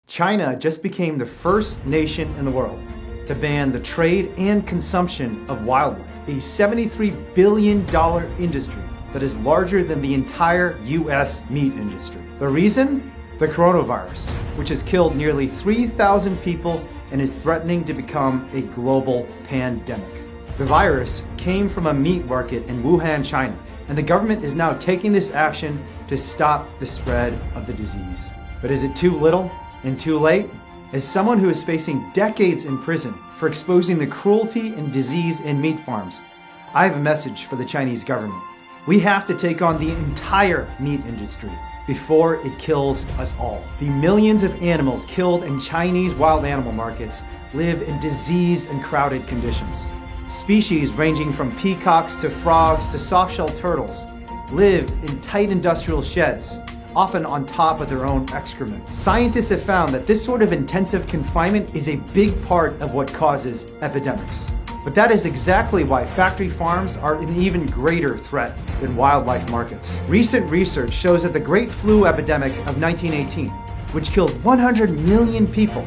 China just became the first nation in the world to ban the trade and consumption of wildlife, a $73 billion industry that is larger than the entire US meat industry. The reason? The coronavirus, which has killed nearly 3,000 people and is threatening to become a global pandemic. The virus came from a meat market in Wuhan, China, and the government is now taking this action to stop the spread of the disease. But is it too little and too late? As someone who is facing decades in prison for exposing the cruelty and disease in meat farms, I have a message for the Chinese government. We have to take on the entire meat industry before it kills us all. The millions of animals killed in Chinese wild animal markets live in diseased and crowded conditions. Species ranging from peacocks to frogs to soft-shelled turtles live in tight industrial sheds, often on top of their own excrement. Scientists have found that this sort of intensive confinement is a big part of what causes epidemics. But that is exactly why factory farms are an even greater threat than wildlife markets. Recent research shows that the Great Flu epidemic of 1918, which killed 100 million people,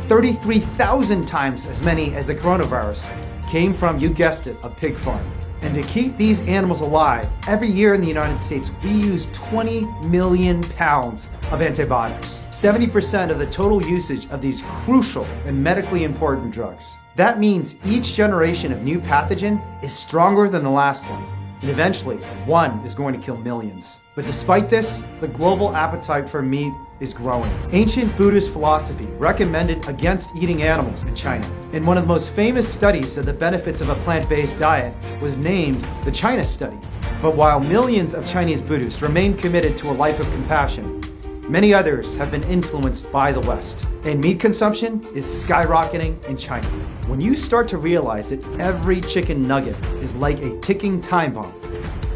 33,000 times as many as the coronavirus, came from, you guessed it, a pig farm. And to keep these animals alive, every year in the United States, we use 20 million pounds of antibiotics, 70% of the total usage of these crucial and medically important drugs. That means each generation of new pathogen is stronger than the last one, and eventually, one is going to kill millions. But despite this, the global appetite for meat is growing. Ancient Buddhist philosophy recommended against eating animals in China. And one of the most famous studies of the benefits of a plant-based diet was named the China Study. But while millions of Chinese Buddhists remain committed to a life of compassion, many others have been influenced by the West. And meat consumption is skyrocketing in China. When you start to realize that every chicken nugget is like a ticking time bomb,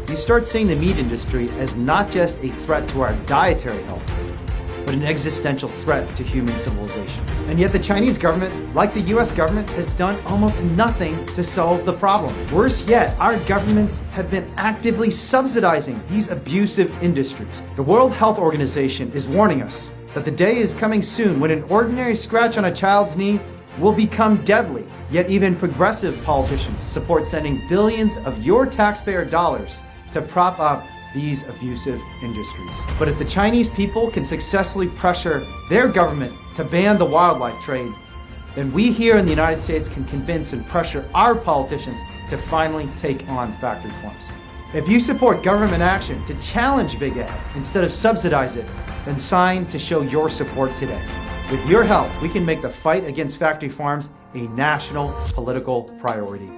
you start seeing the meat industry as not just a threat to our dietary health, but an existential threat to human civilization. And yet the Chinese government, like the US government, has done almost nothing to solve the problem. Worse yet, our governments have been actively subsidizing these abusive industries. The World Health Organization is warning us that the day is coming soon when an ordinary scratch on a child's knee will become deadly. Yet even progressive politicians support sending billions of your taxpayer dollars to prop up these abusive industries. But if the Chinese people can successfully pressure their government to ban the wildlife trade, then we here in the United States can convince and pressure our politicians to finally take on factory farms. If you support government action to challenge Big Ag instead of subsidize it, then sign to show your support today. With your help, we can make the fight against factory farms a national political priority.